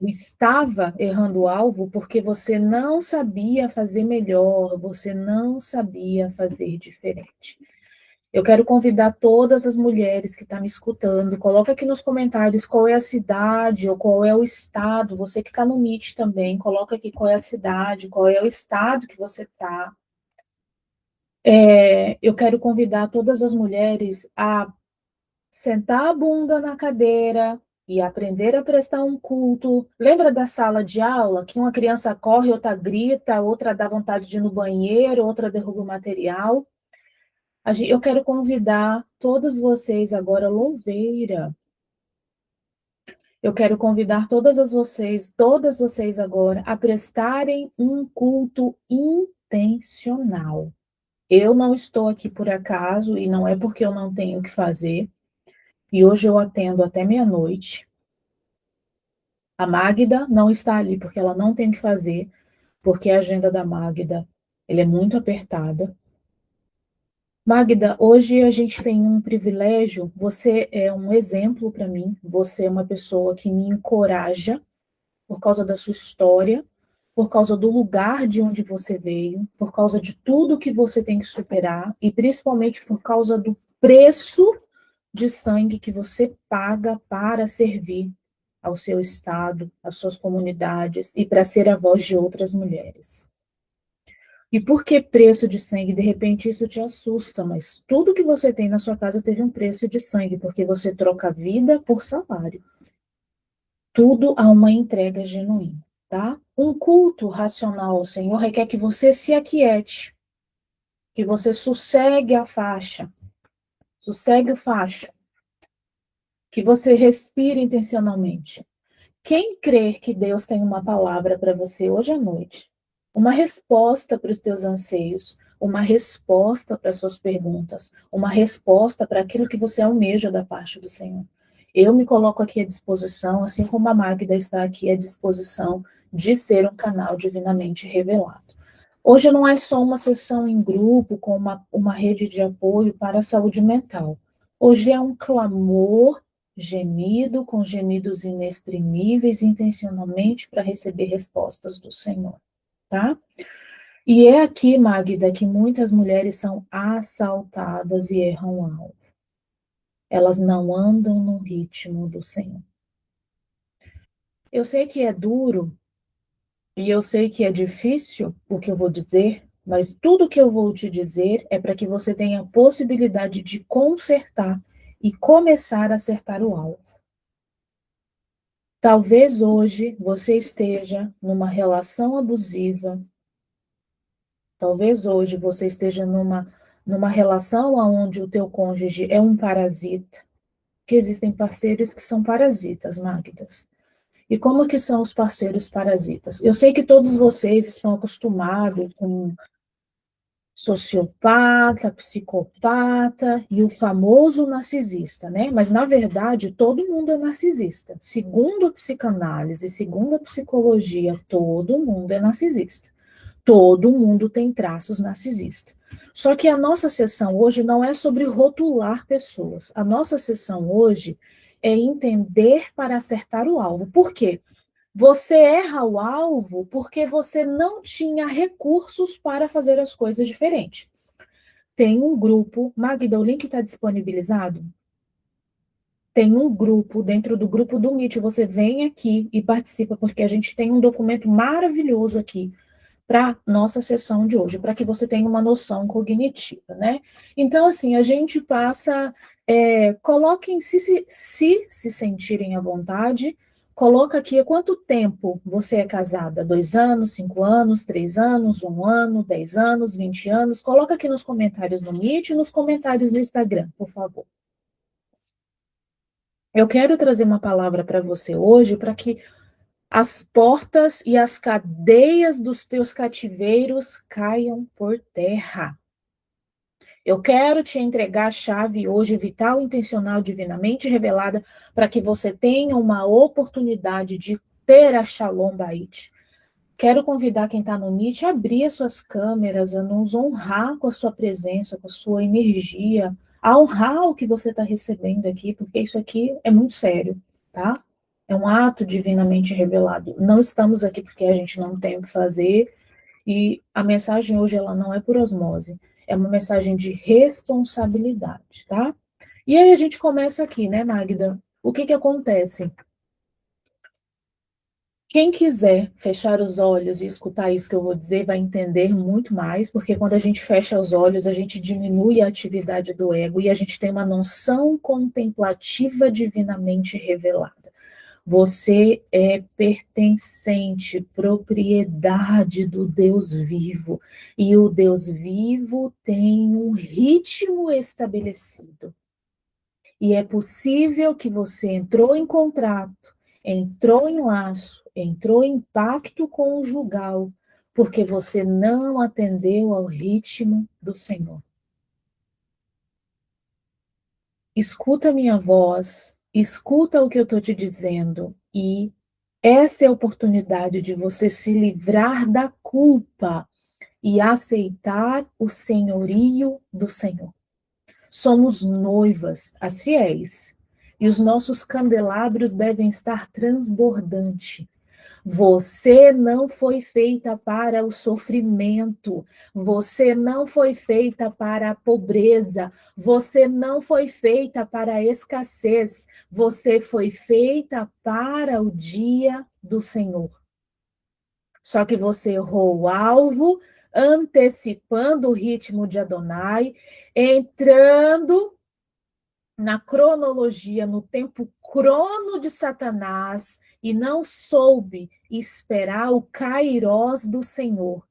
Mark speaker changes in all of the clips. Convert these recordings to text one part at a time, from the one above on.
Speaker 1: estava errando o alvo porque você não sabia fazer melhor, você não sabia fazer diferente. Eu quero convidar todas as mulheres que estão me escutando, coloca aqui nos comentários qual é a cidade ou qual é o estado, você que está no Meet também, coloca aqui qual é a cidade, qual é o estado que você está. Eu quero convidar todas as mulheres a sentar a bunda na cadeira e aprender a prestar um culto. Lembra da sala de aula, que uma criança corre, outra grita, outra dá vontade de ir no banheiro, outra derruba o material? Eu quero convidar todos vocês agora, louveira. Eu quero convidar todas vocês agora, a prestarem um culto intencional. Eu não estou aqui por acaso e não é porque eu não tenho o que fazer. E hoje eu atendo até meia-noite. A Magda não está ali porque ela não tem o que fazer, porque a agenda da Magda, ela é muito apertada. Magda, hoje a gente tem um privilégio, você é um exemplo para mim, você é uma pessoa que me encoraja por causa da sua história, por causa do lugar de onde você veio, por causa de tudo que você tem que superar e principalmente por causa do preço de sangue que você paga para servir ao seu estado, às suas comunidades e para ser a voz de outras mulheres. E por que preço de sangue? De repente isso te assusta, mas tudo que você tem na sua casa teve um preço de sangue, porque você troca vida por salário. Tudo a uma entrega genuína, tá? Um culto racional ao Senhor requer que você se aquiete, que você sossegue o facho, que você respire intencionalmente. Quem crer que Deus tem uma palavra para você hoje à noite, uma resposta para os teus anseios, uma resposta para as suas perguntas, uma resposta para aquilo que você almeja da parte do Senhor. Eu me coloco aqui à disposição, assim como a Magda está aqui à disposição de ser um canal divinamente revelado. Hoje não é só uma sessão em grupo com uma rede de apoio para a saúde mental. Hoje é um clamor gemido, com gemidos inexprimíveis, intencionalmente para receber respostas do Senhor, tá? E é aqui, Magda, que muitas mulheres são assaltadas e erram alvo. Elas não andam no ritmo do Senhor. Eu sei que é duro e eu sei que é difícil o que eu vou dizer, mas tudo que eu vou te dizer é para que você tenha a possibilidade de consertar e começar a acertar o alvo. Talvez hoje você esteja numa relação abusiva, talvez hoje você esteja numa relação onde o teu cônjuge é um parasita, que existem parceiros que são parasitas, Magdas. E como que são os parceiros parasitas? Eu sei que todos vocês estão acostumados com sociopata, psicopata e o famoso narcisista, né? Mas, na verdade, todo mundo é narcisista. Segundo a psicanálise, segundo a psicologia, todo mundo é narcisista. Todo mundo tem traços narcisistas. Só que a nossa sessão hoje não é sobre rotular pessoas. A nossa sessão hoje é entender para acertar o alvo. Por quê? Você erra o alvo porque você não tinha recursos para fazer as coisas diferentes. Tem um grupo, Magda, o link está disponibilizado? Tem um grupo, dentro do grupo do Meet, você vem aqui e participa, porque a gente tem um documento maravilhoso aqui para nossa sessão de hoje, para que você tenha uma noção cognitiva, né? Então, assim, a gente passa, coloquem, se sentirem à vontade, coloca aqui há quanto tempo você é casada? 2 anos, 5 anos, 3 anos, 1 ano, 10 anos, 20 anos? Coloca aqui nos comentários no Meet e nos comentários no Instagram, por favor. Eu quero trazer uma palavra para você hoje, para que as portas e as cadeias dos teus cativeiros caiam por terra. Eu quero te entregar a chave hoje, vital, intencional, divinamente revelada, para que você tenha uma oportunidade de ter a Shalom Bait. Quero convidar quem está no Meet a abrir as suas câmeras, a nos honrar com a sua presença, com a sua energia, a honrar o que você está recebendo aqui, porque isso aqui é muito sério, tá? É um ato divinamente revelado. Não estamos aqui porque a gente não tem o que fazer, e a mensagem hoje ela não é por osmose, é uma mensagem de responsabilidade, tá? E aí a gente começa aqui, né, Magda? O que que acontece? Quem quiser fechar os olhos e escutar isso que eu vou dizer vai entender muito mais, porque quando a gente fecha os olhos, a gente diminui a atividade do ego e a gente tem uma noção contemplativa divinamente revelada. Você é pertencente, propriedade do Deus vivo. E o Deus vivo tem um ritmo estabelecido. E é possível que você entrou em contrato, entrou em laço, entrou em pacto conjugal, porque você não atendeu ao ritmo do Senhor. Escuta a minha voz, escuta o que eu estou te dizendo e essa é a oportunidade de você se livrar da culpa e aceitar o senhorio do Senhor. Somos noivas, as fiéis, e os nossos candelabros devem estar transbordantes. Você não foi feita para o sofrimento, você não foi feita para a pobreza, você não foi feita para a escassez, você foi feita para o dia do Senhor. Só que você errou o alvo, antecipando o ritmo de Adonai, entrando na cronologia, no tempo crono de Satanás, e não soube esperar o kairós do Senhor.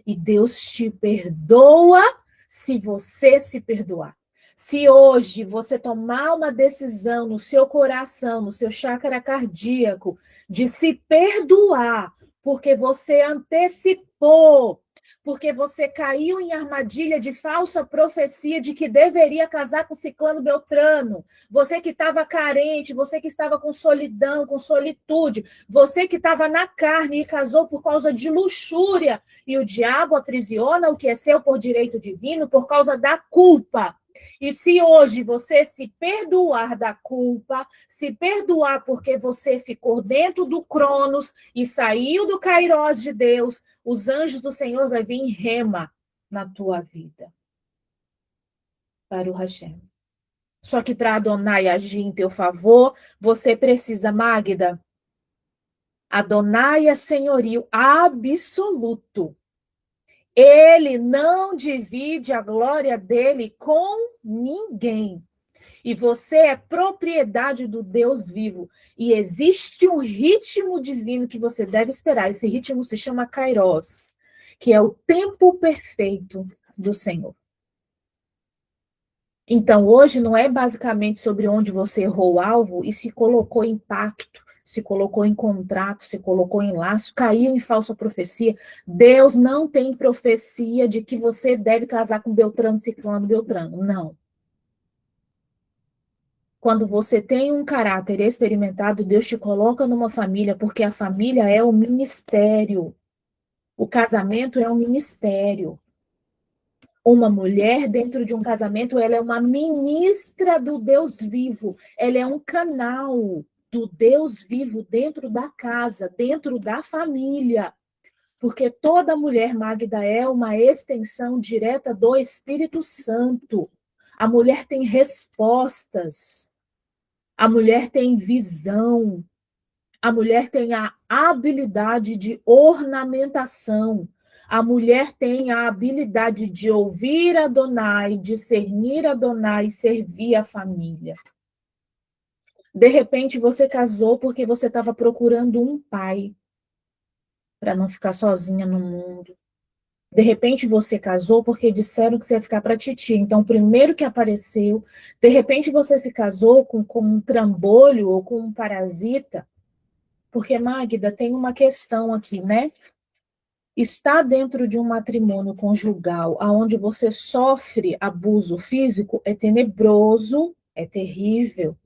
Speaker 1: E Deus te perdoa se você se perdoar. Se hoje você tomar uma decisão no seu coração, no seu chakra cardíaco, de se perdoar, porque você antecipou, porque você caiu em armadilha de falsa profecia de que deveria casar com ciclano beltrano, você que estava carente, você que estava com solidão, com solitude, você que estava na carne e casou por causa de luxúria, e o diabo aprisiona o que é seu por direito divino por causa da culpa. E se hoje você se perdoar da culpa, se perdoar porque você ficou dentro do Cronos e saiu do Kairós de Deus, os anjos do Senhor vai vir em rema na tua vida. Para o Hashem. Só que para Adonai agir em teu favor, você precisa, Magda, Adonai é senhorio absoluto. Ele não divide a glória dele com ninguém. E você é propriedade do Deus vivo. E existe um ritmo divino que você deve esperar. Esse ritmo se chama Kairos, que é o tempo perfeito do Senhor. Então, hoje não é basicamente sobre onde você errou o alvo e se colocou em pacto, se colocou em contrato, se colocou em laço, caiu em falsa profecia. Deus não tem profecia de que você deve casar com Beltrano, Ciclano, Beltrano. Não. Quando você tem um caráter experimentado, Deus te coloca numa família, porque a família é o ministério. O casamento é um ministério. Uma mulher dentro de um casamento, ela é uma ministra do Deus vivo. Ela é um canal do Deus vivo dentro da casa, dentro da família. Porque toda mulher, Magda, é uma extensão direta do Espírito Santo. A mulher tem respostas. A mulher tem visão. A mulher tem a habilidade de ornamentação. A mulher tem a habilidade de ouvir Adonai, discernir Adonai, servir a família. De repente, você casou porque você estava procurando um pai para não ficar sozinha no mundo. De repente, você casou porque disseram que você ia ficar para titia. Então, o primeiro que apareceu, de repente, você se casou com um trambolho ou com um parasita. Porque, Magda, tem uma questão aqui, né? Estar dentro de um matrimônio conjugal onde você sofre abuso físico é tenebroso, é terrível.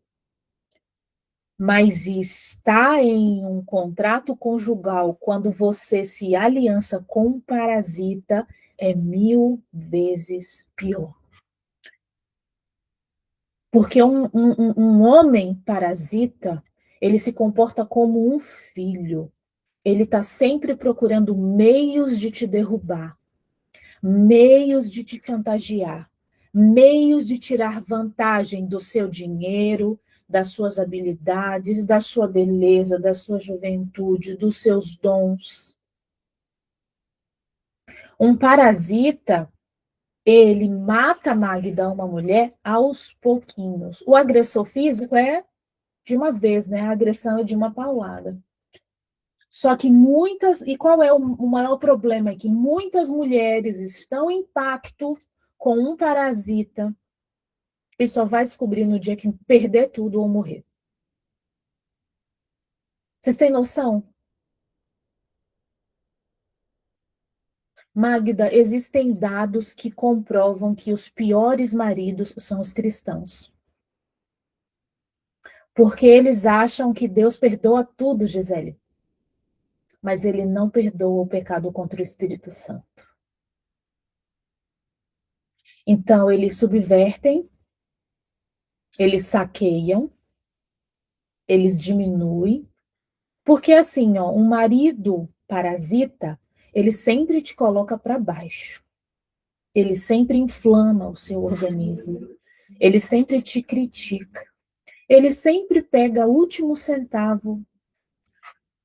Speaker 1: Mas estar em um contrato conjugal quando você se aliança com um parasita é 1000 vezes pior. Porque um homem parasita, Ele se comporta como um filho. Ele está sempre procurando meios de te derrubar, meios de te chantagear, meios de tirar vantagem do seu dinheiro, das suas habilidades, da sua beleza, da sua juventude, dos seus dons. Um parasita, ele mata, Magda, uma mulher aos pouquinhos. O agressor físico é de uma vez, né? A agressão é de uma paulada. Só que muitas, e qual é o maior problema? É que muitas mulheres estão em pacto com um parasita e só vai descobrir no dia que perder tudo ou morrer. Vocês têm noção? Magda, existem dados que comprovam que os piores maridos são os cristãos. Porque eles acham que Deus perdoa tudo, Gisele. Mas ele não perdoa o pecado contra o Espírito Santo. Então, eles subvertem, eles saqueiam, eles diminuem. Porque assim, ó, um marido parasita, ele sempre te coloca para baixo. Ele sempre inflama o seu organismo. Ele sempre te critica. Ele sempre pega o último centavo.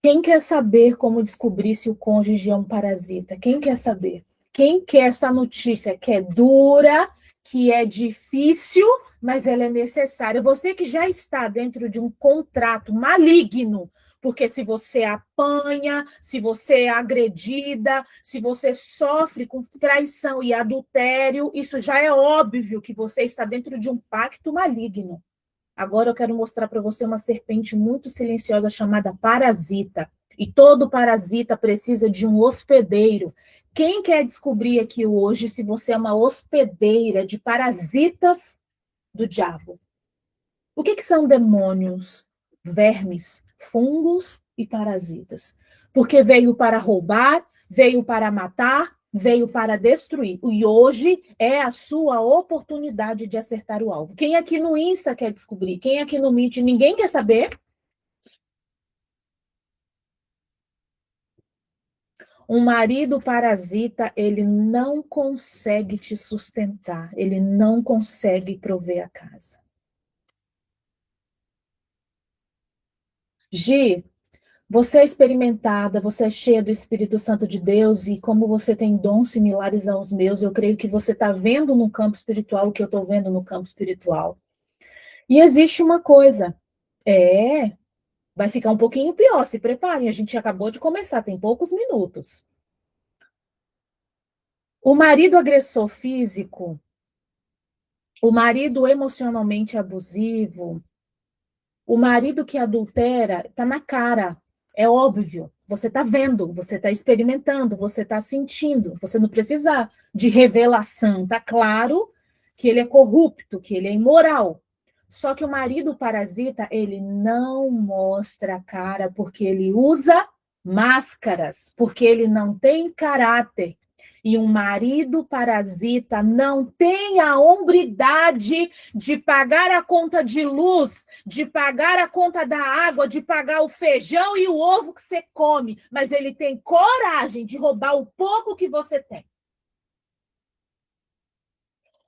Speaker 1: Quem quer saber como descobrir se o cônjuge é um parasita? Quem quer saber? Quem quer essa notícia que é dura, que é difícil, mas ela é necessária? Você que já está dentro de um contrato maligno, porque se você apanha, se você é agredida, se você sofre com traição e adultério, isso já é óbvio que você está dentro de um pacto maligno. Agora eu quero mostrar para você uma serpente muito silenciosa chamada parasita. E todo parasita precisa de um hospedeiro. Quem quer descobrir aqui hoje se você é uma hospedeira de parasitas do diabo? O que são demônios, vermes, fungos e parasitas? Porque veio para roubar, veio para matar, veio para destruir. E hoje é a sua oportunidade de acertar o alvo. Quem aqui no Insta quer descobrir? Quem aqui no Meet? Ninguém quer saber? Um marido parasita, ele não consegue te sustentar, ele não consegue prover a casa. Gi, você é experimentada, você é cheia do Espírito Santo de Deus e como você tem dons similares aos meus, eu creio que você está vendo no campo espiritual o que eu estou vendo no campo espiritual. E existe uma coisa, vai ficar um pouquinho pior, se preparem, a gente acabou de começar, tem poucos minutos. O marido agressor físico, o marido emocionalmente abusivo, o marido que adultera, está na cara, é óbvio. Você está vendo, você está experimentando, você está sentindo. Você não precisa de revelação. Está claro que ele é corrupto, que ele é imoral. Só que o marido parasita, ele não mostra a cara porque ele usa máscaras, porque ele não tem caráter. E um marido parasita não tem a hombridade de pagar a conta de luz, de pagar a conta da água, de pagar o feijão e o ovo que você come, mas ele tem coragem de roubar o pouco que você tem.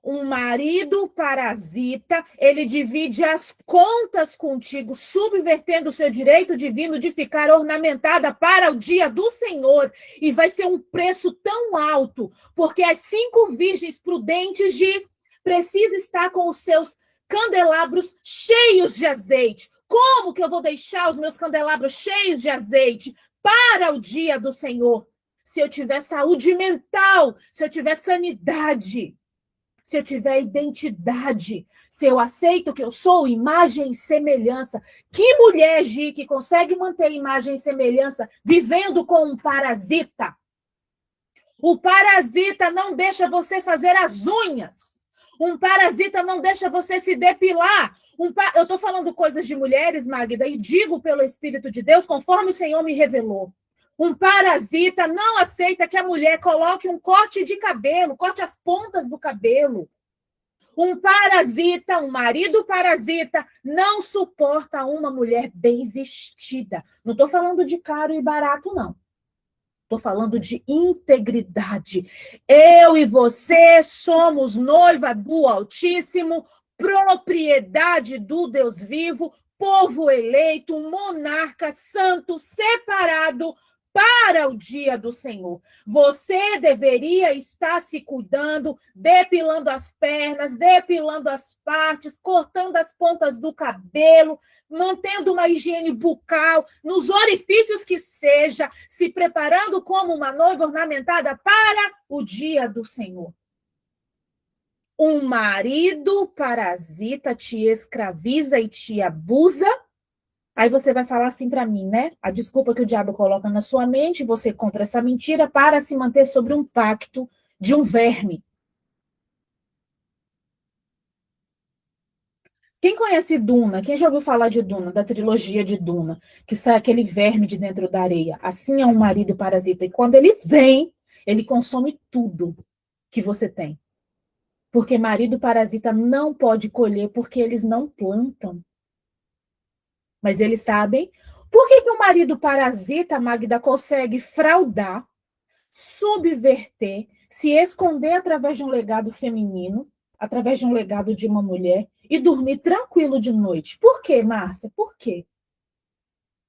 Speaker 1: Um marido parasita, ele divide as contas contigo, subvertendo o seu direito divino de ficar ornamentada para o dia do Senhor. E vai ser um preço tão alto, porque as 5 virgens prudentes precisam estar com os seus candelabros cheios de azeite. Como que eu vou deixar os meus candelabros cheios de azeite para o dia do Senhor? Se eu tiver saúde mental, se eu tiver sanidade, se eu tiver identidade, se eu aceito que eu sou imagem e semelhança. Que mulher, Gi, que consegue manter imagem e semelhança vivendo com um parasita? O parasita não deixa você fazer as unhas. Um parasita não deixa você se depilar. Eu estou falando coisas de mulheres, Magda, e digo pelo Espírito de Deus, conforme o Senhor me revelou. Um parasita não aceita que a mulher coloque um corte de cabelo, corte as pontas do cabelo. Um parasita, um marido parasita, não suporta uma mulher bem vestida. Não estou falando de caro e barato, não. Estou falando de integridade. Eu e você somos noiva do Altíssimo, propriedade do Deus vivo, povo eleito, monarca santo, separado para o dia do Senhor. Você deveria estar se cuidando, depilando as pernas, depilando as partes, cortando as pontas do cabelo, mantendo uma higiene bucal, nos orifícios que seja, se preparando como uma noiva ornamentada para o dia do Senhor. Um marido parasita te escraviza e te abusa. Aí você vai falar assim para mim, né? A desculpa que o diabo coloca na sua mente, você compra essa mentira para se manter sobre um pacto de um verme. Quem conhece Duna? Quem já ouviu falar de Duna, da trilogia de Duna, que sai aquele verme de dentro da areia? Assim é um marido parasita. E quando ele vem, ele consome tudo que você tem. Porque marido parasita não pode colher porque eles não plantam. Mas eles sabem. Por que o marido parasita, Magda, consegue fraudar, subverter, se esconder através de um legado feminino, através de um legado de uma mulher, e dormir tranquilo de noite? Por quê, Márcia? Por quê?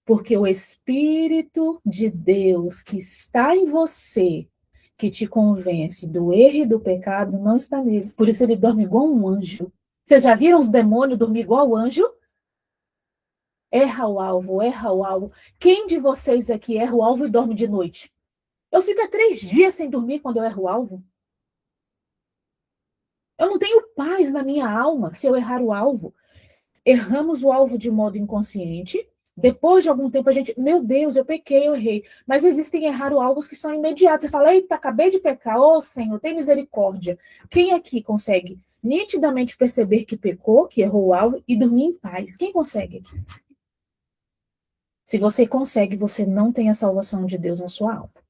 Speaker 1: Porque o Espírito de Deus que está em você, que te convence do erro e do pecado, não está nele. Por isso ele dorme igual um anjo. Vocês já viram os demônios dormir igual o anjo? Erra o alvo, erra o alvo. Quem de vocês aqui erra o alvo e dorme de noite? Eu fico há 3 dias sem dormir quando eu erro o alvo. Eu não tenho paz na minha alma se eu errar o alvo. Erramos o alvo de modo inconsciente. Depois de algum tempo, a gente, meu Deus, eu pequei, eu errei. Mas existem errar o alvos que são imediatos. Você fala, eita, acabei de pecar. Ô, Senhor, tem misericórdia. Quem aqui consegue nitidamente perceber que pecou, que errou o alvo e dormir em paz? Quem consegue? Se você consegue, você não tem a salvação de Deus na sua alma.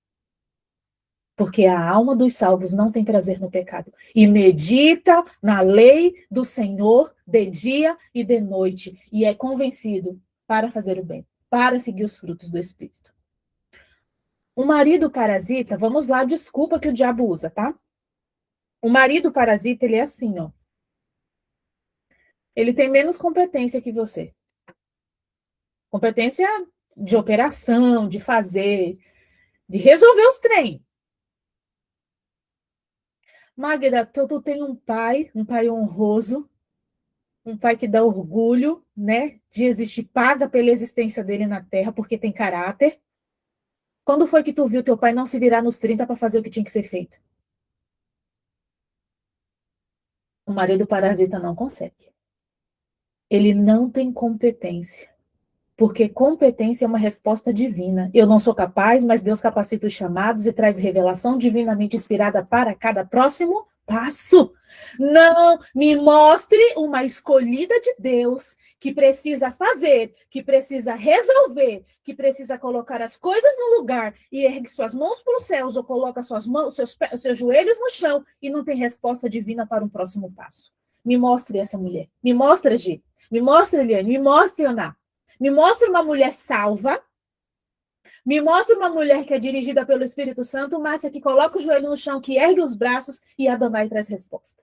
Speaker 1: Porque a alma dos salvos não tem prazer no pecado. E medita na lei do Senhor de dia e de noite. E é convencido para fazer o bem, para seguir os frutos do Espírito. O marido parasita, vamos lá, desculpa que o diabo usa, tá? O marido parasita, ele é assim, ó. Ele tem menos competência que você. Competência de operação, de fazer, de resolver os trem. Magda, tu tem um pai honroso, um pai que dá orgulho, né, de existir, paga pela existência dele na Terra, porque tem caráter. Quando foi que tu viu teu pai não se virar nos 30 para fazer o que tinha que ser feito? O marido parasita não consegue. Ele não tem competência. Porque competência é uma resposta divina. Eu não sou capaz, mas Deus capacita os chamados e traz revelação divinamente inspirada para cada próximo passo. Não me mostre uma escolhida de Deus que precisa fazer, que precisa resolver, que precisa colocar as coisas no lugar e ergue suas mãos para os céus ou coloca suas mãos, seus joelhos no chão e não tem resposta divina para um próximo passo. Me mostre essa mulher. Me mostra, Gi. Me mostra, Eliane. Me mostre, Ana. Me mostra uma mulher salva. Me mostra uma mulher que é dirigida pelo Espírito Santo, Márcia, que coloca o joelho no chão, que ergue os braços e Adonai traz resposta.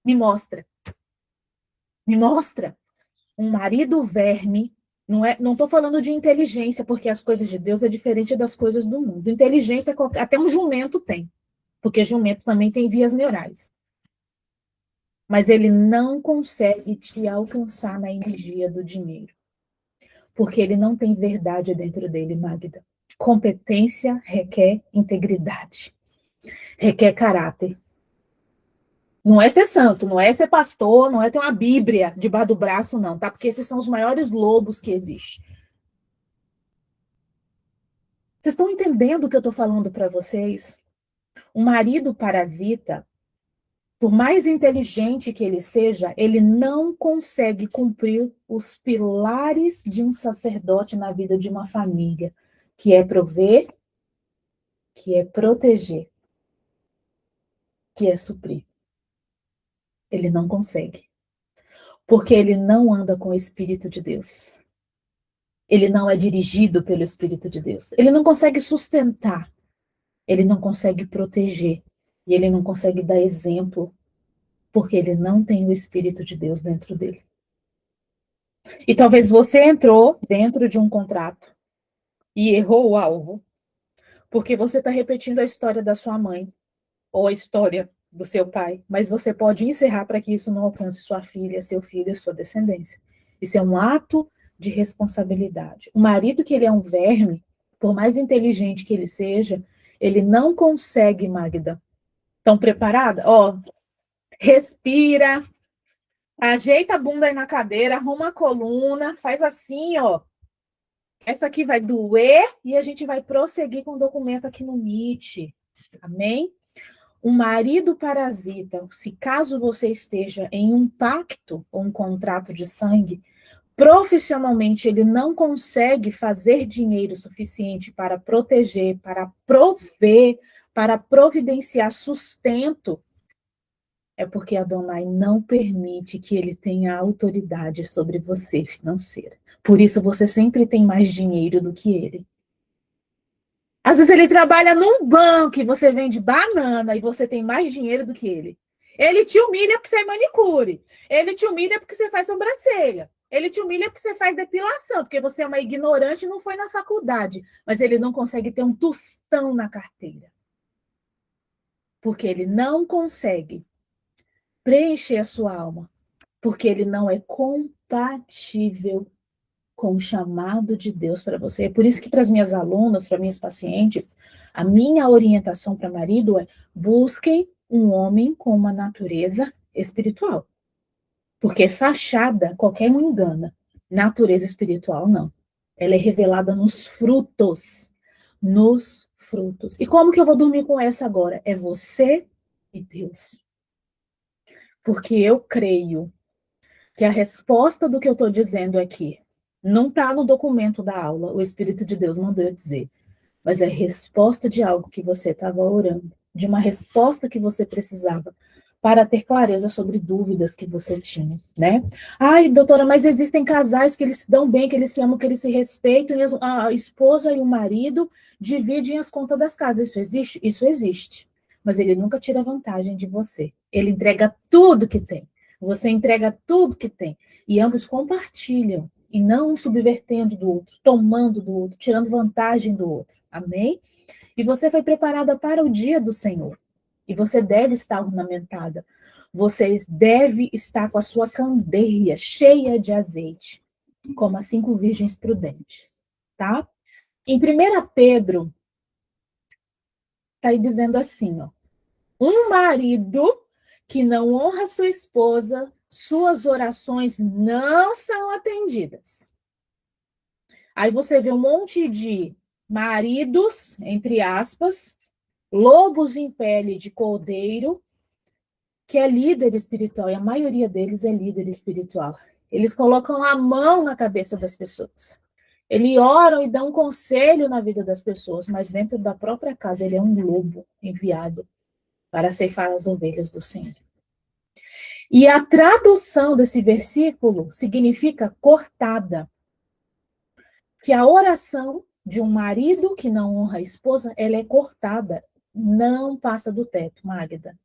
Speaker 1: Me mostra. Me mostra. Um marido verme. Não estou falando de inteligência, porque as coisas de Deus é diferente das coisas do mundo. Inteligência, até um jumento tem. Porque jumento também tem vias neurais. Mas ele não consegue te alcançar na energia do dinheiro. Porque ele não tem verdade dentro dele, Magda. Competência requer integridade, requer caráter. Não é ser santo, não é ser pastor, não é ter uma Bíblia debaixo do braço, não, tá? Porque esses são os maiores lobos que existem. Vocês estão entendendo o que eu estou falando para vocês? Um marido parasita, por mais inteligente que ele seja, ele não consegue cumprir os pilares de um sacerdote na vida de uma família, que é prover, que é proteger, que é suprir. Ele não consegue. Porque ele não anda com o Espírito de Deus. Ele não é dirigido pelo Espírito de Deus. Ele não consegue sustentar. Ele não consegue proteger. E ele não consegue dar exemplo. Porque ele não tem o Espírito de Deus dentro dele. E talvez você entrou dentro de um contrato e errou o alvo. Porque você está repetindo a história da sua mãe. Ou a história do seu pai. Mas você pode encerrar para que isso não alcance sua filha, seu filho e sua descendência. Isso é um ato de responsabilidade. O marido que ele é um verme, por mais inteligente que ele seja, ele não consegue, Magda. Estão preparada? Ó, respira, ajeita a bunda aí na cadeira, arruma a coluna, faz assim, ó. Essa aqui vai doer e a gente vai prosseguir com o documento aqui no Meet. Amém? Um marido parasita, se caso você esteja em um pacto ou um contrato de sangue, profissionalmente ele não consegue fazer dinheiro suficiente para proteger, para prover, para providenciar sustento, é porque Adonai não permite que ele tenha autoridade sobre você financeira. Por isso você sempre tem mais dinheiro do que ele. Às vezes ele trabalha num banco e você vende banana e você tem mais dinheiro do que ele. Ele te humilha porque você é manicure. Ele te humilha porque você faz sobrancelha. Ele te humilha porque você faz depilação, porque você é uma ignorante e não foi na faculdade. Mas ele não consegue ter um tostão na carteira. Porque ele não consegue preencher a sua alma. Porque ele não é compatível com o chamado de Deus para você. É por isso que para as minhas alunas, para minhas pacientes, a minha orientação para marido é: busquem um homem com uma natureza espiritual. Porque fachada, qualquer um engana. Natureza espiritual, não. Ela é revelada nos frutos. Nos frutos. E como que eu vou dormir com essa agora? É você e Deus. Porque eu creio que a resposta do que eu estou dizendo aqui não está no documento da aula, o Espírito de Deus mandou eu dizer, mas é resposta de algo que você estava orando, de uma resposta que você precisava para ter clareza sobre dúvidas que você tinha, né? Ai, doutora, mas existem casais que eles se dão bem, que eles se amam, que eles se respeitam, e a esposa e o marido dividem as contas das casas. Isso existe? Isso existe. Mas ele nunca tira vantagem de você. Ele entrega tudo que tem. Você entrega tudo que tem. E ambos compartilham. E não um subvertendo do outro, tomando do outro, tirando vantagem do outro. Amém? E você foi preparada para o dia do Senhor. E você deve estar ornamentada. Você deve estar com a sua candeia cheia de azeite, como as 5 virgens prudentes. Tá? Em 1 Pedro, está aí dizendo assim, ó. Um marido que não honra sua esposa, suas orações não são atendidas. Aí você vê um monte de maridos, entre aspas, lobos em pele de cordeiro, que é líder espiritual, e a maioria deles é líder espiritual. Eles colocam a mão na cabeça das pessoas. Eles oram e dão um conselho na vida das pessoas, mas dentro da própria casa ele é um lobo enviado para ceifar as ovelhas do Senhor. E a tradução desse versículo significa cortada. Que a oração de um marido que não honra a esposa, ela é cortada, não passa do teto, Magda.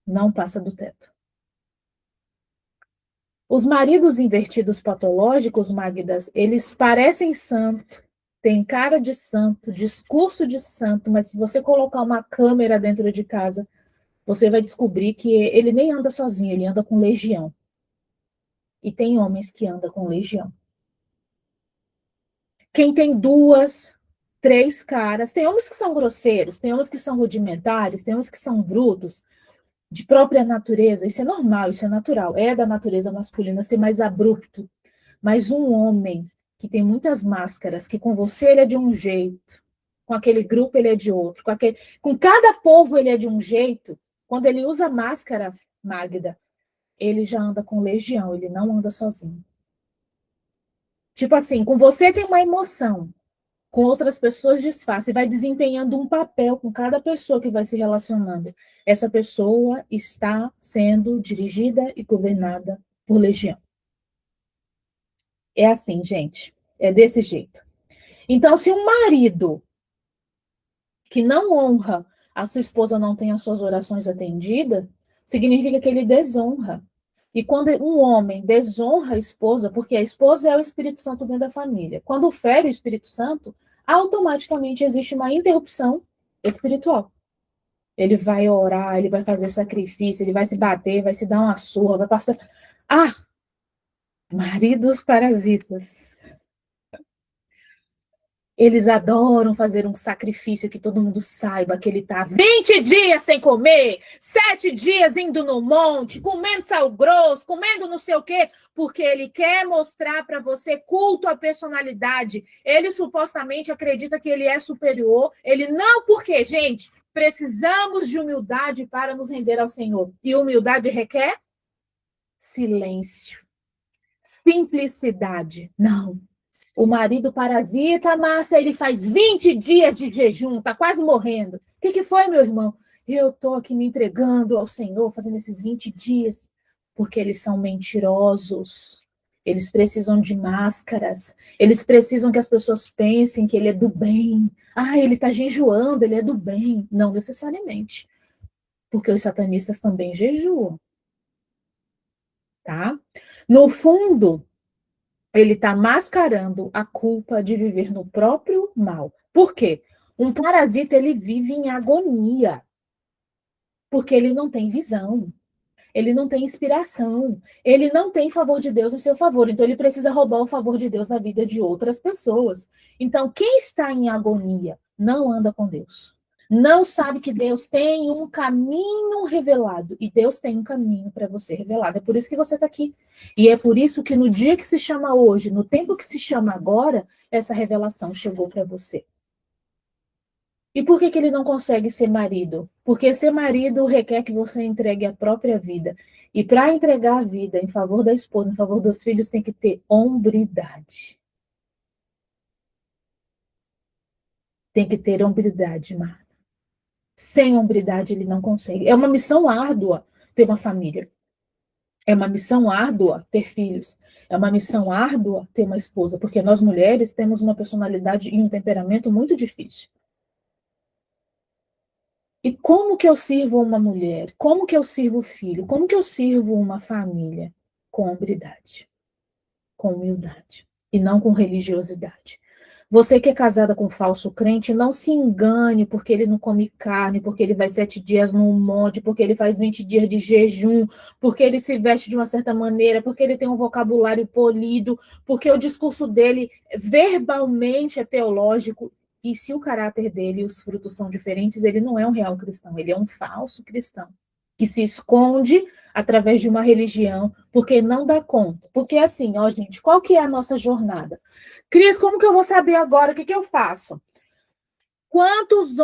Speaker 1: Não passa do teto. Os maridos invertidos patológicos, Magdas, eles parecem santo, têm cara de santo, discurso de santo, mas se você colocar uma câmera dentro de casa, você vai descobrir que ele nem anda sozinho, ele anda com legião. E tem homens que andam com legião. Quem tem 2, 3 caras, tem homens que são grosseiros, tem homens que são rudimentares, tem homens que são brutos, de própria natureza, isso é normal, isso é natural, é da natureza masculina ser mais abrupto, mas um homem que tem muitas máscaras, que com você ele é de um jeito, com aquele grupo ele é de outro, com cada povo ele é de um jeito, quando ele usa máscara, Magda, ele já anda com legião, ele não anda sozinho. Tipo assim, com você tem uma emoção, com outras pessoas disfarça e vai desempenhando um papel com cada pessoa que vai se relacionando. Essa pessoa está sendo dirigida e governada por legião. É assim, gente. É desse jeito. Então, se um marido que não honra a sua esposa não tem as suas orações atendidas, significa que ele desonra. E quando um homem desonra a esposa, porque a esposa é o Espírito Santo dentro da família, quando fere o Espírito Santo, automaticamente existe uma interrupção espiritual. Ele vai orar, ele vai fazer sacrifício, ele vai se bater, vai se dar uma surra, vai passar. Ah, maridos parasitas. Eles adoram fazer um sacrifício que todo mundo saiba que ele está 20 dias sem comer, 7 dias indo no monte, comendo sal grosso, comendo não sei o quê, porque ele quer mostrar para você culto à personalidade. Ele supostamente acredita que ele é superior. Ele não, porque, gente, precisamos de humildade para nos render ao Senhor. E humildade requer silêncio, simplicidade. Não. O marido parasita, Márcia, ele faz 20 dias de jejum, tá quase morrendo. O que foi, meu irmão? Eu tô aqui me entregando ao Senhor, fazendo esses 20 dias, porque eles são mentirosos. Eles precisam de máscaras. Eles precisam que as pessoas pensem que ele é do bem. Ah, ele tá jejuando, ele é do bem. Não necessariamente. Porque os satanistas também jejuam, tá? No fundo, ele está mascarando a culpa de viver no próprio mal. Por quê? Um parasita, ele vive em agonia, porque ele não tem visão, ele não tem inspiração, ele não tem favor de Deus em seu favor, então ele precisa roubar o favor de Deus na vida de outras pessoas. Então, quem está em agonia não anda com Deus. Não sabe que Deus tem um caminho revelado. E Deus tem um caminho para você revelado. É por isso que você está aqui. E é por isso que no dia que se chama hoje, no tempo que se chama agora, essa revelação chegou para você. E por que ele não consegue ser marido? Porque ser marido requer que você entregue a própria vida. E para entregar a vida em favor da esposa, em favor dos filhos, tem que ter hombridade. Tem que ter hombridade, Mar. Sem hombridade ele não consegue. É uma missão árdua ter uma família. É uma missão árdua ter filhos. É uma missão árdua ter uma esposa, porque nós mulheres temos uma personalidade e um temperamento muito difícil. E como que eu sirvo uma mulher? Como que eu sirvo o filho? Como que eu sirvo uma família? Com hombridade, com humildade e não com religiosidade. Você que é casada com um falso crente, não se engane porque ele não come carne, porque ele vai 7 dias num monte, porque ele faz 20 dias de jejum, porque ele se veste de uma certa maneira, porque ele tem um vocabulário polido, porque o discurso dele verbalmente é teológico. E se o caráter dele e os frutos são diferentes, ele não é um real cristão, ele é um falso cristão, que se esconde através de uma religião, porque não dá conta. Porque assim, ó, gente, qual que é a nossa jornada? Cris, como que eu vou saber agora o que eu faço? Quantos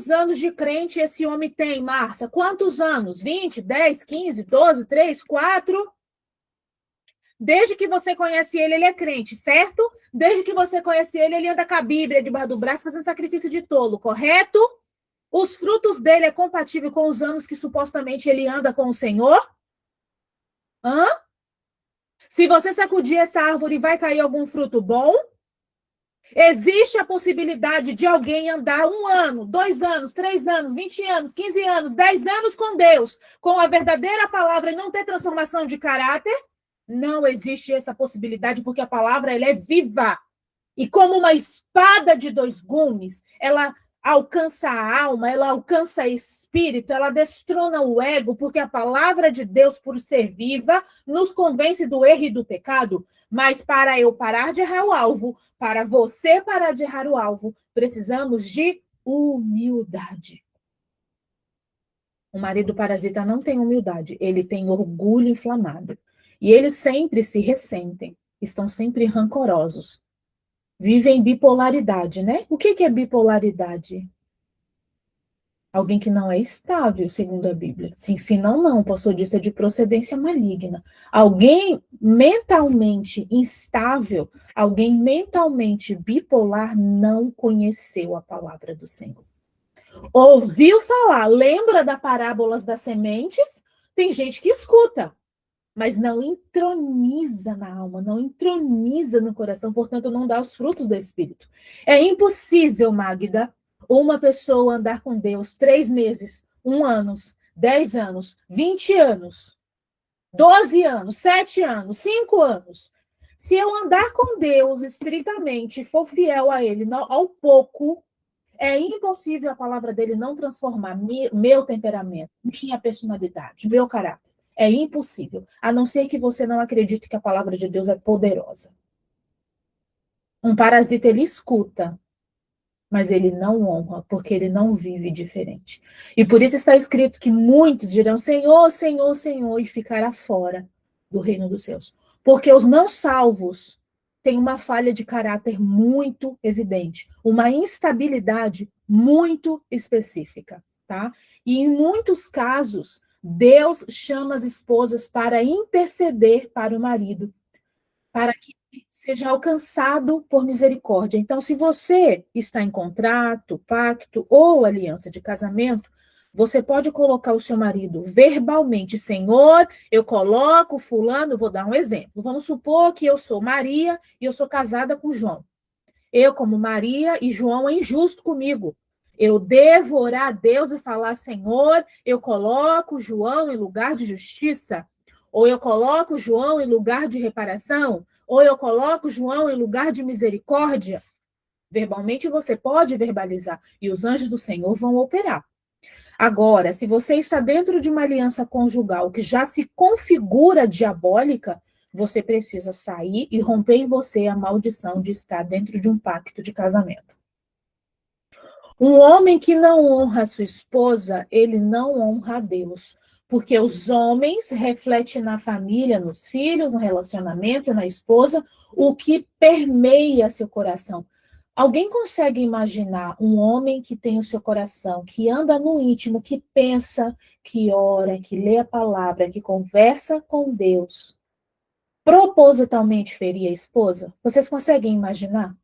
Speaker 1: anos de crente esse homem tem, Márcia? Quantos anos? 20, 10, 15, 12, 3, 4? Desde que você conhece ele, ele é crente, certo? Desde que você conhece ele, ele anda com a Bíblia debaixo do braço fazendo sacrifício de tolo, correto? Os frutos dele é compatível com os anos que supostamente ele anda com o Senhor? Hã? Se você sacudir essa árvore, vai cair algum fruto bom? Existe a possibilidade de alguém andar 1 ano, 2 anos, 3 anos, 20 anos, 15 anos, 10 anos com Deus, com a verdadeira palavra e não ter transformação de caráter? Não existe essa possibilidade, porque a palavra ela é viva. E como uma espada de 2 gumes, ela alcança a alma, ela alcança o espírito, ela destrona o ego, porque a palavra de Deus, por ser viva, nos convence do erro e do pecado. Mas para eu parar de errar o alvo, para você parar de errar o alvo, precisamos de humildade. O marido parasita não tem humildade, ele tem orgulho inflamado. E eles sempre se ressentem, estão sempre rancorosos. Vivem bipolaridade, né? O que é bipolaridade? Alguém que não é estável, segundo a Bíblia. Se ensinam, não, o pastor disse, é de procedência maligna. Alguém mentalmente instável, alguém mentalmente bipolar, não conheceu a palavra do Senhor. Ouviu falar, lembra da parábolas das sementes? Tem gente que escuta, mas não entroniza na alma, não entroniza no coração, portanto, não dá os frutos do Espírito. É impossível, Magda, uma pessoa andar com Deus 3 meses, 1 ano, 10 anos, 20 anos, 12 anos, 7 anos, 5 anos. Se eu andar com Deus estritamente e for fiel a Ele ao pouco, é impossível a palavra dele não transformar meu temperamento, minha personalidade, meu caráter. É impossível. A não ser que você não acredite que a palavra de Deus é poderosa. Um parasita, ele escuta, mas ele não honra, porque ele não vive diferente. E por isso está escrito que muitos dirão Senhor, Senhor, Senhor, e ficará fora do reino dos céus. Porque os não salvos têm uma falha de caráter muito evidente, uma instabilidade muito específica, tá? E em muitos casos, Deus chama as esposas para interceder para o marido, para que seja alcançado por misericórdia. Então, se você está em contrato, pacto ou aliança de casamento, você pode colocar o seu marido verbalmente, Senhor, eu coloco fulano, vou dar um exemplo. Vamos supor que eu sou Maria e eu sou casada com João. Eu, como Maria, e João é injusto comigo. Eu devo orar a Deus e falar, Senhor, eu coloco João em lugar de justiça, ou eu coloco João em lugar de reparação, ou eu coloco João em lugar de misericórdia. Verbalmente você pode verbalizar, e os anjos do Senhor vão operar. Agora, se você está dentro de uma aliança conjugal que já se configura diabólica, você precisa sair e romper em você a maldição de estar dentro de um pacto de casamento. Um homem que não honra a sua esposa, ele não honra a Deus. Porque os homens refletem na família, nos filhos, no relacionamento, na esposa, o que permeia seu coração. Alguém consegue imaginar um homem que tem o seu coração, que anda no íntimo, que pensa, que ora, que lê a palavra, que conversa com Deus, propositalmente ferir a esposa? Vocês conseguem imaginar?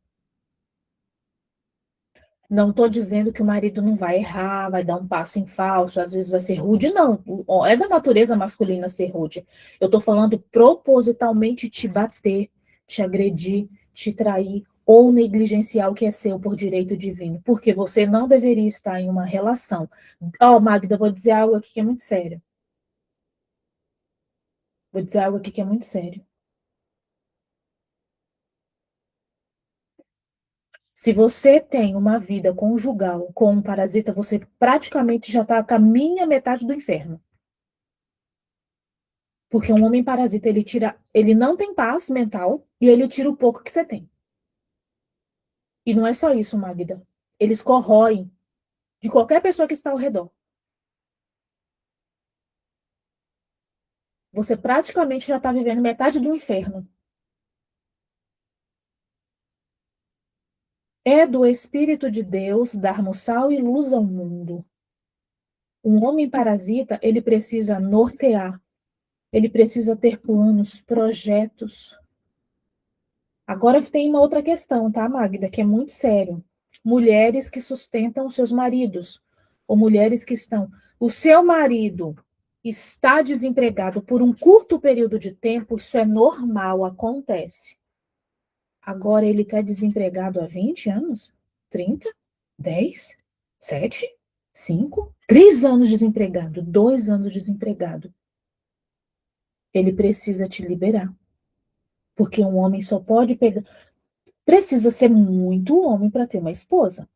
Speaker 1: Não estou dizendo que o marido não vai errar, vai dar um passo em falso, às vezes vai ser rude, não. É da natureza masculina ser rude. Eu estou falando propositalmente te bater, te agredir, te trair ou negligenciar o que é seu por direito divino, porque você não deveria estar em uma relação. Ó, Magda, vou dizer algo aqui que é muito sério. Vou dizer algo aqui que é muito sério. Se você tem uma vida conjugal com um parasita, você praticamente já está a caminho a metade do inferno. Porque um homem parasita, ele não tem paz mental e ele tira o pouco que você tem. E não é só isso, Magda. Eles corroem de qualquer pessoa que está ao redor. Você praticamente já está vivendo metade do inferno. É do Espírito de Deus darmos sal e luz ao mundo. Um homem parasita, ele precisa nortear, ele precisa ter planos, projetos. Agora tem uma outra questão, tá, Magda, que é muito sério. Mulheres que sustentam seus maridos, ou mulheres que estão. O seu marido está desempregado por um curto período de tempo, isso é normal, acontece. Agora ele está desempregado há 20 anos? 30? 10? 7? 5? 3 anos desempregado, 2 anos desempregado. Ele precisa te liberar. Porque um homem só pode pegar. Precisa ser muito homem para ter uma esposa.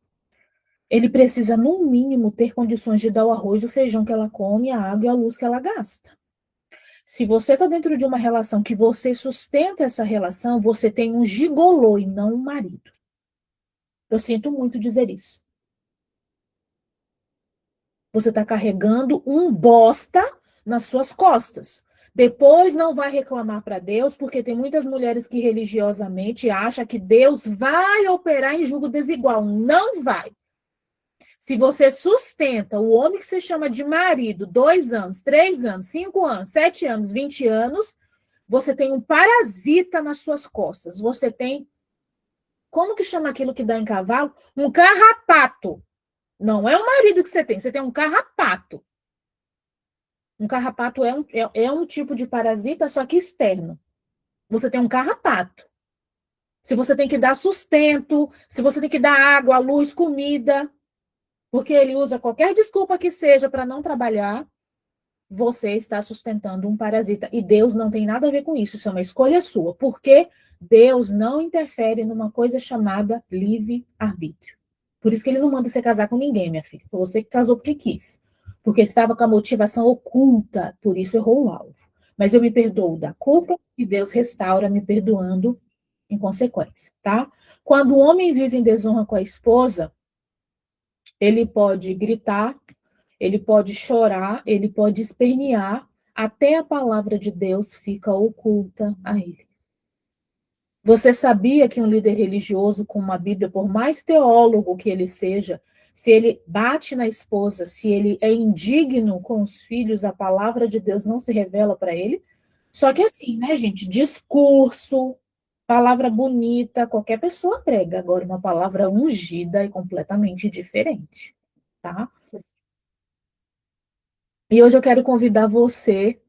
Speaker 1: Ele precisa, no mínimo, ter condições de dar o arroz, o feijão que ela come, a água e a luz que ela gasta. Se você está dentro de uma relação que você sustenta essa relação, você tem um gigolô e não um marido. Eu sinto muito dizer isso. Você está carregando um bosta nas suas costas. Depois não vai reclamar para Deus, porque tem muitas mulheres que religiosamente acham que Deus vai operar em julgo desigual. Não vai. Se você sustenta o homem que você chama de marido 2 anos, 3 anos, 5 anos, 7 anos, 20 anos, você tem um parasita nas suas costas. Você tem, como que chama aquilo que dá em cavalo? Um carrapato. Não é um marido que você tem um carrapato. Um carrapato é um tipo de parasita, só que externo. Você tem um carrapato. Se você tem que dar sustento, se você tem que dar água, luz, comida, porque ele usa qualquer desculpa que seja para não trabalhar, você está sustentando um parasita. E Deus não tem nada a ver com isso, isso é uma escolha sua. Porque Deus não interfere numa coisa chamada livre-arbítrio. Por isso que ele não manda você casar com ninguém, minha filha. Foi você que casou porque quis. Porque estava com a motivação oculta, por isso errou o alvo. Mas eu me perdoo da culpa e Deus restaura me perdoando em consequência, tá? Quando o homem vive em desonra com a esposa, ele pode gritar, ele pode chorar, ele pode espernear, até a palavra de Deus fica oculta a ele. Você sabia que um líder religioso com uma Bíblia, por mais teólogo que ele seja, se ele bate na esposa, se ele é indigno com os filhos, a palavra de Deus não se revela para ele? Só que assim, né, gente? Discurso, palavra bonita, qualquer pessoa prega. Agora, uma palavra ungida é completamente diferente, tá? E hoje eu quero convidar você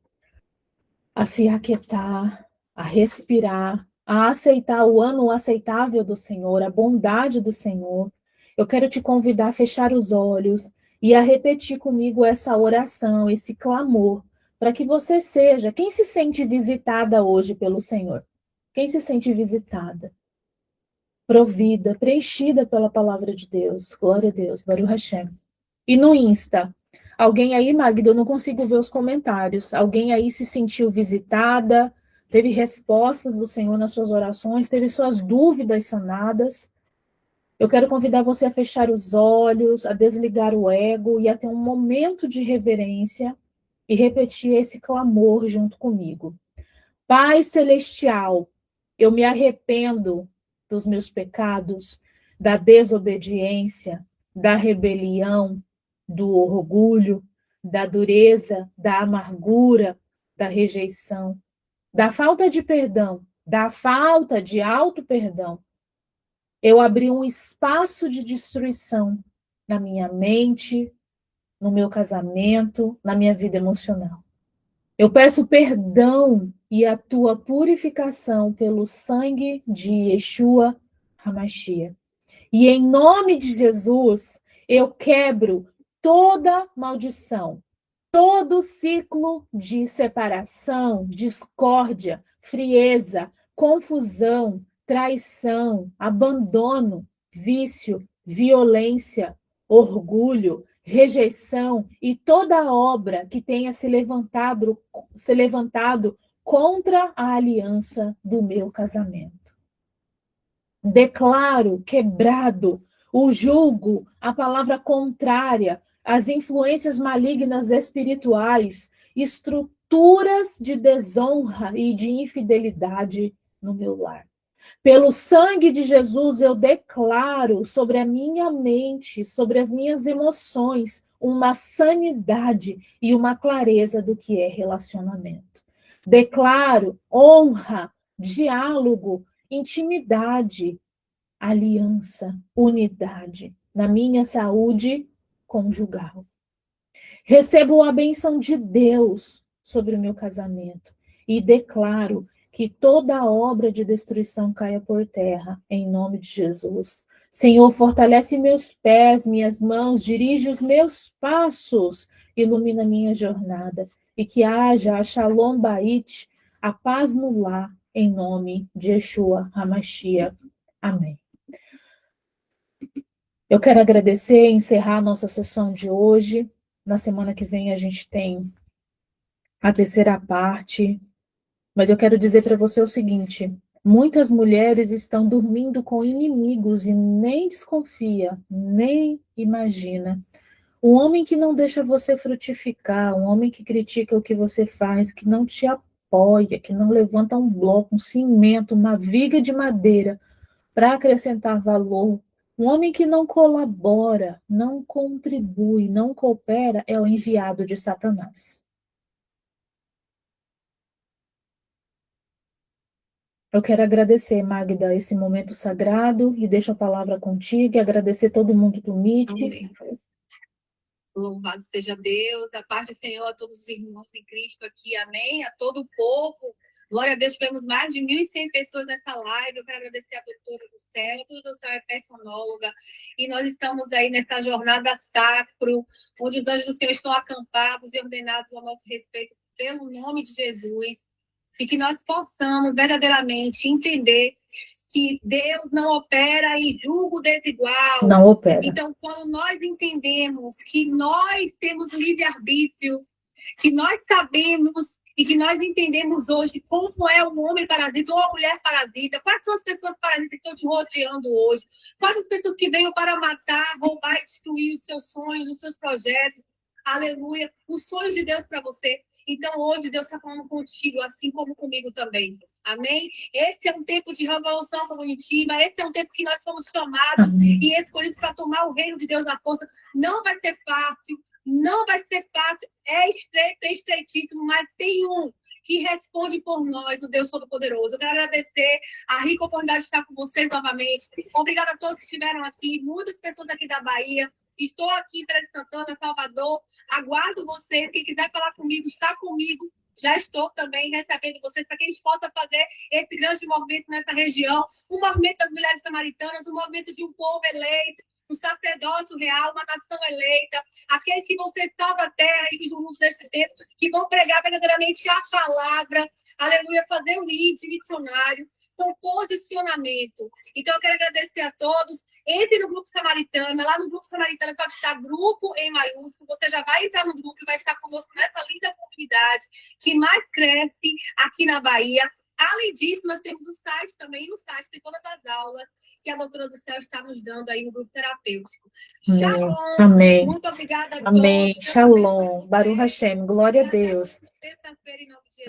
Speaker 1: a se aquietar, a respirar, a aceitar o ano aceitável do Senhor, a bondade do Senhor. Eu quero te convidar a fechar os olhos e a repetir comigo essa oração, esse clamor, para que você seja quem se sente visitada hoje pelo Senhor. Quem se sente visitada, provida, preenchida pela palavra de Deus. Glória a Deus, Baruch Hashem. E no Insta, alguém aí, Magda, eu não consigo ver os comentários. Alguém aí se sentiu visitada, teve respostas do Senhor nas suas orações, teve suas dúvidas sanadas. Eu quero convidar você a fechar os olhos, a desligar o ego e a ter um momento de reverência e repetir esse clamor junto comigo. Pai Celestial, eu me arrependo dos meus pecados, da desobediência, da rebelião, do orgulho, da dureza, da amargura, da rejeição, da falta de perdão, da falta de auto-perdão. Eu abri um espaço de destruição na minha mente, no meu casamento, na minha vida emocional. Eu peço perdão e a tua purificação pelo sangue de Yeshua HaMashiach. E em nome de Jesus, eu quebro toda maldição, todo ciclo de separação, discórdia, frieza, confusão, traição, abandono, vício, violência, orgulho, rejeição e toda obra que tenha se levantado contra a aliança do meu casamento. Declaro quebrado o julgo, a palavra contrária, as influências malignas espirituais, estruturas de desonra e de infidelidade no meu lar. Pelo sangue de Jesus, eu declaro sobre a minha mente, sobre as minhas emoções, uma sanidade e uma clareza do que é relacionamento. Declaro honra, diálogo, intimidade, aliança, unidade na minha saúde conjugal. Recebo a bênção de Deus sobre o meu casamento e declaro que toda obra de destruição caia por terra, em nome de Jesus. Senhor, fortalece meus pés, minhas mãos, dirige os meus passos, ilumina minha jornada, e que haja a Shalom Bait, a paz no lar, em nome de Yeshua HaMashiach. Amém. Eu quero agradecer e encerrar a nossa sessão de hoje. Na semana que vem a gente tem a terceira parte. Mas eu quero dizer para você o seguinte: muitas mulheres estão dormindo com inimigos e nem desconfia, nem imagina. Um homem que não deixa você frutificar, um homem que critica o que você faz, que não te apoia, que não levanta um bloco, um cimento, uma viga de madeira para acrescentar valor Um homem que não colabora, não contribui, não coopera, é o enviado de Satanás. Eu quero agradecer, Magda, esse momento sagrado e deixo a palavra contigo e agradecer todo mundo do MIT.
Speaker 2: Amém. Louvado seja Deus, a paz do Senhor a todos os irmãos em Cristo aqui, amém? A todo o povo. Glória a Deus, tivemos mais de 1.100 pessoas nessa live. Eu quero agradecer a doutora do céu, tudo do céu é personóloga. E nós estamos aí nessa jornada sacro, onde os anjos do Senhor estão acampados e ordenados ao nosso respeito, pelo nome de Jesus. E que nós possamos verdadeiramente entender que Deus não opera em julgo desigual.
Speaker 1: Não opera.
Speaker 2: Então, quando nós entendemos que nós temos livre-arbítrio, que nós sabemos e que nós entendemos hoje como é um homem parasita ou uma mulher parasita, quais são as pessoas parasitas que estão te rodeando hoje, quais as pessoas que veio para matar, roubar e destruir os seus sonhos, os seus projetos, aleluia, os sonhos de Deus para você. Então, hoje, Deus está falando contigo, assim como comigo também. Amém? Esse é um tempo de revolução cognitiva, esse é um tempo que nós fomos chamados e escolhidos para tomar o reino de Deus à força. Não vai ser fácil, não vai ser fácil, é estreito, é estreitíssimo, mas tem um que responde por nós, o Deus Todo-Poderoso. Eu quero agradecer a rica oportunidade de estar com vocês novamente. Obrigada a todos que estiveram aqui, muitas pessoas aqui da Bahia. Estou aqui em Feira de Santana, Salvador. Aguardo vocês. Quem quiser falar comigo, está comigo. Já estou também recebendo vocês para que a gente possa fazer esse grande movimento nessa região. O movimento das mulheres samaritanas, o movimento de um povo eleito, um sacerdócio real, uma nação eleita. Aqueles que vão ser salva a terra e os mundo deste tempo, que vão pregar verdadeiramente a palavra. Aleluia, fazer o lead missionário com posicionamento. Então, eu quero agradecer a todos. Entre no Grupo Samaritana. Lá no Grupo Samaritana pode estar grupo em maiúsculo. Você já vai entrar no grupo e vai estar conosco nessa linda comunidade que mais cresce aqui na Bahia. Além disso, nós temos o site também. No site tem todas as aulas que a doutora do céu está nos dando aí no grupo terapêutico.
Speaker 1: Shalom. Amém.
Speaker 2: Muito obrigada a
Speaker 1: Amém.
Speaker 2: todos.
Speaker 1: Shalom. Baruch Hashem. Glória a Deus.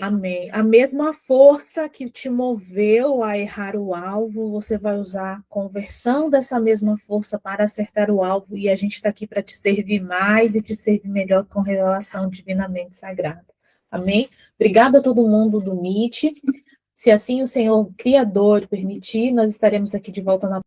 Speaker 1: Amém. A mesma força que te moveu a errar o alvo, você vai usar a conversão dessa mesma força para acertar o alvo. E a gente está aqui para te servir mais e te servir melhor com revelação divinamente sagrada. Amém? Obrigada a todo mundo do MIT. Se assim o Senhor Criador permitir, nós estaremos aqui de volta na